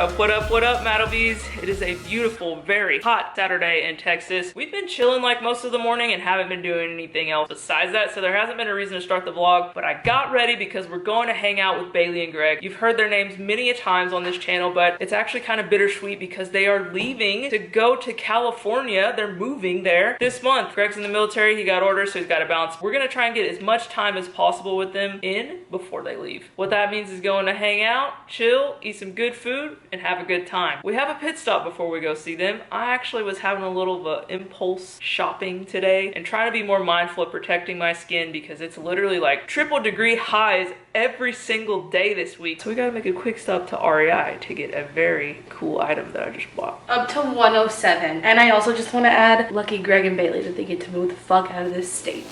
up, what up, what up, Mattlebees? It is a beautiful, very hot Saturday in Texas. We've been chilling like most of the morning and haven't been doing anything else besides that, so there hasn't been a reason to start the vlog, but I got ready because we're going to hang out with Bailey and Greg. You've heard their names many a times on this channel, but it's actually kind of bittersweet because they are leaving to go to California. They're moving there this month. Greg's in the military, he got orders, so he's got to bounce. We're gonna try and get as much time as possible with them in before they leave. What that means is going to hang out, chill, eat some good food, and have a good time. We have a pit stop before we go see them. I actually was having a little of an impulse shopping today and trying to be more mindful of protecting my skin because it's literally like triple degree highs every single day this week. So we gotta make a quick stop to REI to get a very cool item that I just bought. Up to 107. And I also just want to add, lucky Greg and Bailey that they get to move the fuck out of this state.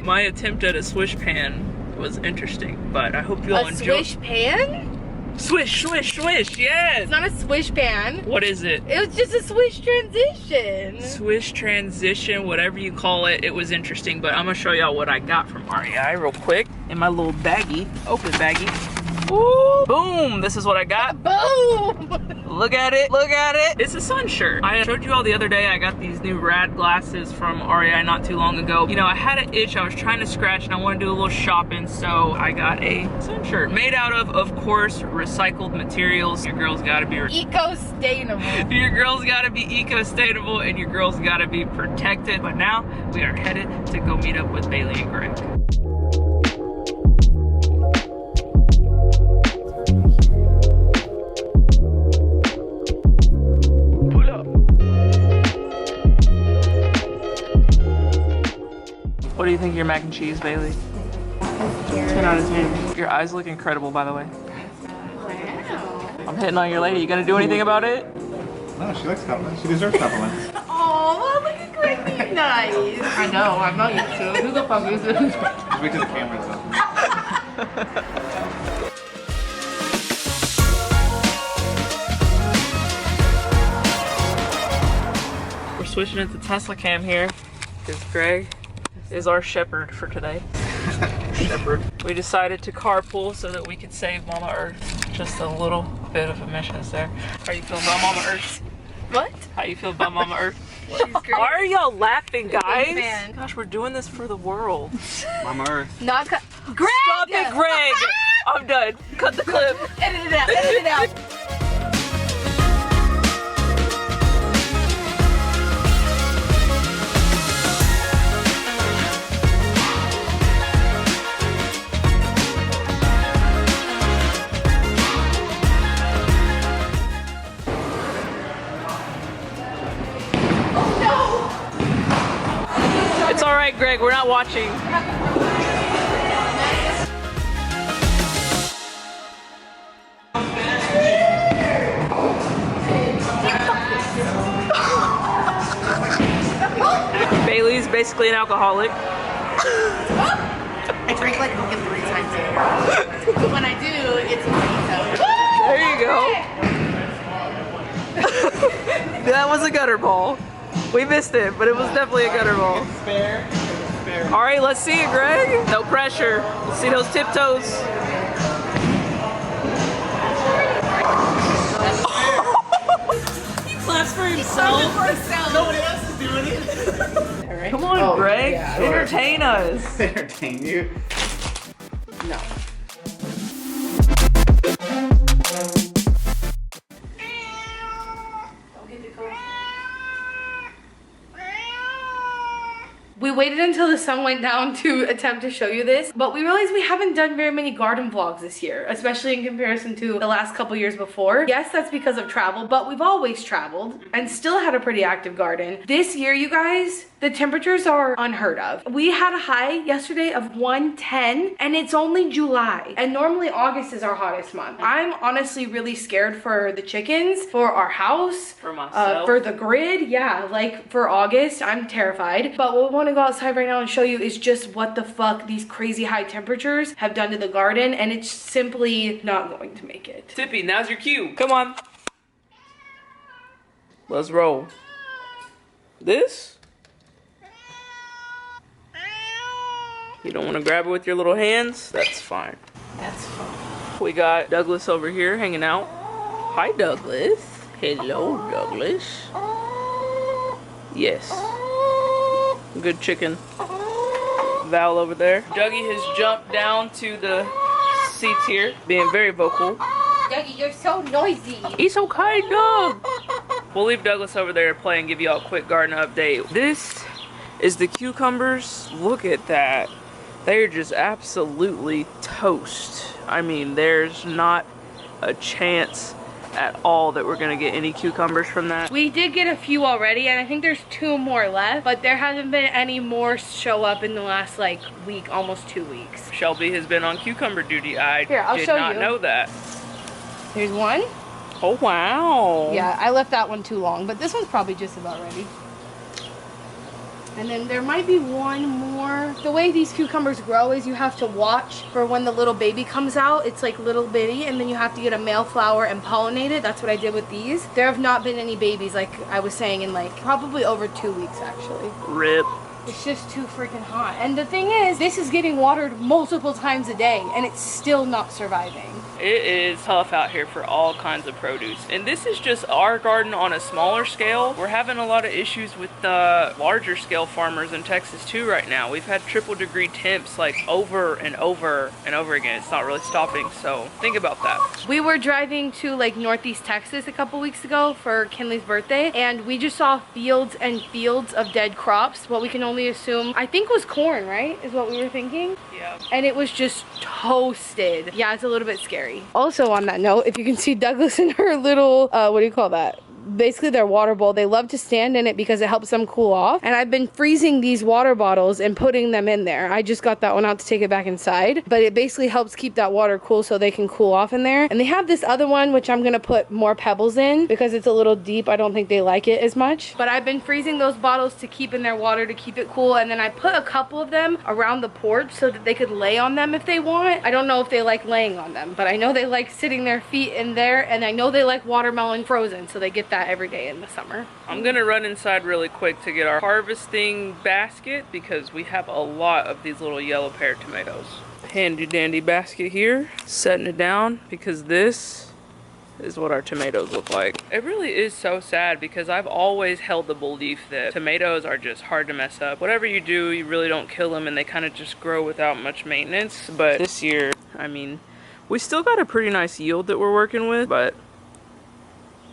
My attempt at a swish pan was interesting, but I hope you all enjoy. A swish pan? Swish, swish, swish, yes! It's not a swish pan. What is it? It was just a swish transition. Swish transition, whatever you call it, it was interesting, but I'm gonna show y'all what I got from REI real quick in my little baggie, open baggie. Ooh, boom, this is what I got. Boom! Look at it, look at it. It's a sun shirt. I showed you all the other day, I got these new rad glasses from REI not too long ago. You know, I had an itch, I was trying to scratch and I wanted to do a little shopping, so I got a sun shirt made out of course, recycled materials. Your girl's gotta be eco-sustainable. Your girl's gotta be eco-sustainable and your girl's gotta be protected. But now, we are headed to go meet up with Bailey and Greg. What do you think of your mac and cheese, Bailey? 10 out of 10. Your eyes look incredible, by the way. Wow. I'm hitting on your lady. You gonna do anything about it? No, she likes compliments. She deserves compliments. Oh, look at Greg being nice. I know you too. Who the fuck is this? Just wait till the camera's up. We're switching into Tesla cam here because Greg is our shepherd for today. Shepherd. We decided to carpool so that we could save Mama Earth. Just a little bit of emissions there. How you feeling about Mama Earth? What? How you feel about Mama Earth? She's great. Why are y'all laughing, guys? Man. Gosh, we're doing this for the world. Mama Earth. Not Greg! Stop it, Greg! I'm done. Cut the clip. Edit it out, edit it out. It's all right, Greg. We're not watching. Bailey's basically an alcoholic. I drink like 3 times a year. But when I do, it's mojito. There you go. That was a gutter ball. We missed it, but it was definitely a gutter ball. Spare. All right, let's see it, Greg. No pressure. Let's see those tiptoes. He claps for himself. Nobody else is doing it. Come on, Greg. yeah. Entertain us. Entertain you. No. We waited until the sun went down to attempt to show you this, but we realized we haven't done very many garden vlogs this year, especially in comparison to the last couple years before. Yes, that's because of travel, but we've always traveled and still had a pretty active garden. This year, you guys, the temperatures are unheard of. We had a high yesterday of 110 and it's only July. And normally August is our hottest month. I'm honestly really scared for the chickens, for our house, For myself. for the grid. Yeah, like for August, I'm terrified. But what we want to go outside right now and show you is just what the fuck these crazy high temperatures have done to the garden, and it's simply not going to make it. Tippy, now's your cue. Come on. Let's roll. This? You don't want to grab it with your little hands? That's fine. That's fun. We got Douglas over here hanging out. Hi, Douglas. Hello, Douglas. Yes. Good chicken. Val over there. Dougie has jumped down to the seats here, being very vocal. Dougie, you're so noisy. He's okay, Doug. We'll leave Douglas over there to play and give you all a quick garden update. This is the cucumbers. Look at that. They're just absolutely toast. I mean, there's not a chance at all that we're gonna get any cucumbers from that. We did get a few already, and I think there's 2 more left, but there hasn't been any more show up in the last like week, almost 2 weeks. Shelby has been on cucumber duty. I I'll did show not you. know that. Here's one. Oh, wow. Yeah, I left that one too long, but this one's probably just about ready. And then there might be one more. The way these cucumbers grow is you have to watch for when the little baby comes out. It's like little bitty, and then you have to get a male flower and pollinate it. That's what I did with these. There have not been any babies, like I was saying, in like probably over 2 weeks actually. Rip. It's just too freaking hot. And the thing is, this is getting watered multiple times a day, and it's still not surviving. It is tough out here for all kinds of produce. And this is just our garden on a smaller scale. We're having a lot of issues with the larger scale farmers in Texas too right now. We've had triple degree temps like over and over and over again. It's not really stopping, so think about that. We were driving to like Northeast Texas a couple weeks ago for Kinley's birthday, and we just saw fields and fields of dead crops. What we can only assume, I think was corn, right? Is what we were thinking. Yeah. And it was just toasted. Yeah, it's a little bit scary. Also on that note, if you can see Douglas in her little, what do you call that? Basically their water bowl. They love to stand in it because it helps them cool off. And I've been freezing these water bottles and putting them in there. I just got that one out to take it back inside. But it basically helps keep that water cool so they can cool off in there. And they have this other one, which I'm going to put more pebbles in because it's a little deep. I don't think they like it as much. But I've been freezing those bottles to keep in their water to keep it cool. And then I put a couple of them around the porch so that they could lay on them if they want. I don't know if they like laying on them, but I know they like sitting their feet in there. And I know they like watermelon frozen, so they get that every day in the summer. I'm gonna run inside really quick to get our harvesting basket because we have a lot of these little yellow pear tomatoes. Handy dandy basket here, setting it down because this is what our tomatoes look like. It really is so sad because I've always held the belief that tomatoes are just hard to mess up. Whatever you do, you really don't kill them and they kind of just grow without much maintenance. But this year, I mean, we still got a pretty nice yield that we're working with, but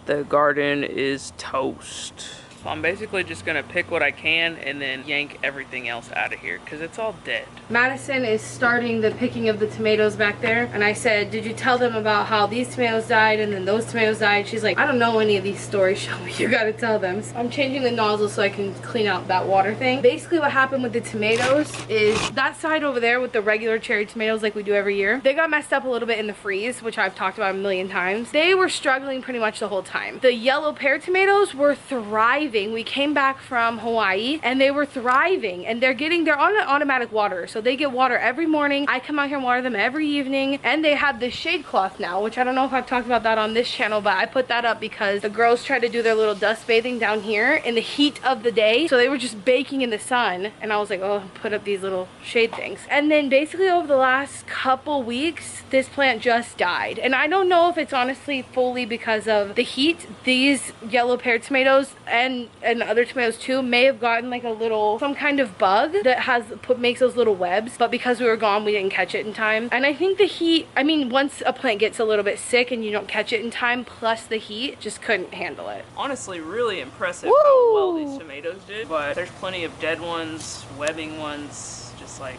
the garden is toast. So I'm basically just gonna pick what I can and then yank everything else out of here because it's all dead. Madison is starting the picking of the tomatoes back there, and I said, did you tell them about how these tomatoes died and then those tomatoes died? She's like, I don't know any of these stories, Shelby. You gotta tell them. So I'm changing the nozzle so I can clean out that water thing. Basically what happened with the tomatoes is that side over there with the regular cherry tomatoes like we do every year, they got messed up a little bit in the freeze, which I've talked about a million times. They were struggling pretty much the whole time. The yellow pear tomatoes were thriving. We came back from Hawaii and they were thriving, and they're on an automatic water, so they get water every morning. I come out here and water them every evening, and they have this shade cloth now, which I don't know if I've talked about that on this channel, but I put that up because the girls tried to do their little dust bathing down here in the heat of the day, so they were just baking in the sun, and I was like, oh, put up these little shade things. And then basically over the last couple weeks, this plant just died, and I don't know if it's honestly fully because of the heat. These yellow pear tomatoes and other tomatoes too may have gotten like some kind of bug that makes those little webs, but because we were gone we didn't catch it in time. And I think the heat, I mean, once a plant gets a little bit sick and you don't catch it in time, plus the heat, just couldn't handle it. Honestly, really impressive how well these tomatoes did, but there's plenty of dead ones, webbing ones, just like,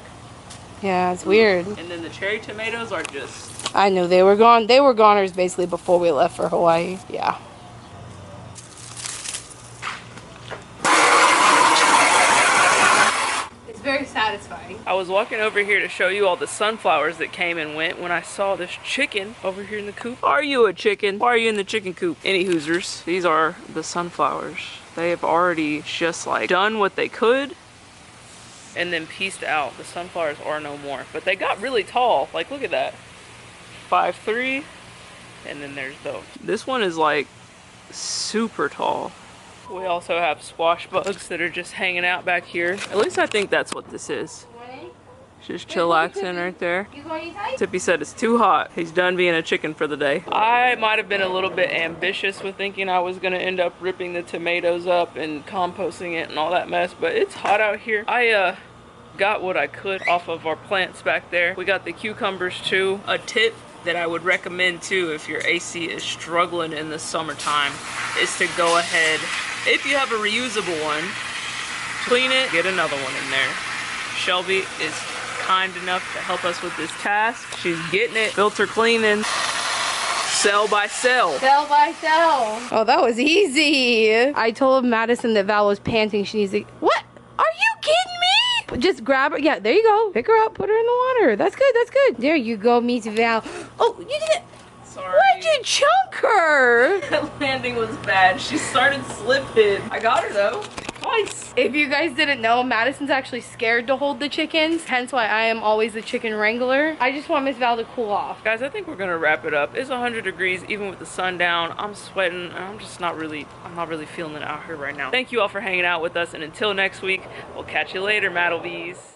yeah, it's weird. and then the cherry tomatoes are just, I knew they were gone. They were goners basically before we left for Hawaii. Yeah. Very satisfying. I was walking over here to show you all the sunflowers that came and went when I saw this chicken over here in the coop. Are you a chicken? Why are you in the chicken coop? Any hoosers. These are the sunflowers. They have already just like done what they could and then pieced out. The sunflowers are no more, but they got really tall. Like, look at that. 5'3", and then there's those. This one is like super tall. We also have squash bugs that are just hanging out back here. At least I think that's what this is. Just chillaxing right there. You going inside? Tippy said it's too hot. He's done being a chicken for the day. I might have been a little bit ambitious with thinking I was gonna end up ripping the tomatoes up and composting it and all that mess, but it's hot out here. I got what I could off of our plants back there. We got the cucumbers too. A tip that I would recommend too if your AC is struggling in the summertime is to go ahead, if you have a reusable one, clean it, get another one in there. Shelby is kind enough to help us with this task. She's getting it, filter cleaning, cell by cell. Cell by cell. Oh, that was easy. I told Madison that Val was panting. She needs to, what? Are you kidding me? Just grab her. Yeah, there you go. Pick her up, put her in the water. That's good, that's good. There you go, Miss Val. Oh, you did it. Sorry. Why'd you chunk her? That landing was bad. She started slipping. I got her though. Twice. If you guys didn't know, Madison's actually scared to hold the chickens, hence why I am always the chicken wrangler. I just want Miss Val to cool off. Guys, I think we're gonna wrap it up. It's 100 degrees even with the sun down. I'm sweating and I'm not really feeling it out here right now. Thank you all for hanging out with us, and until next week, we'll catch you later, Maddelbees.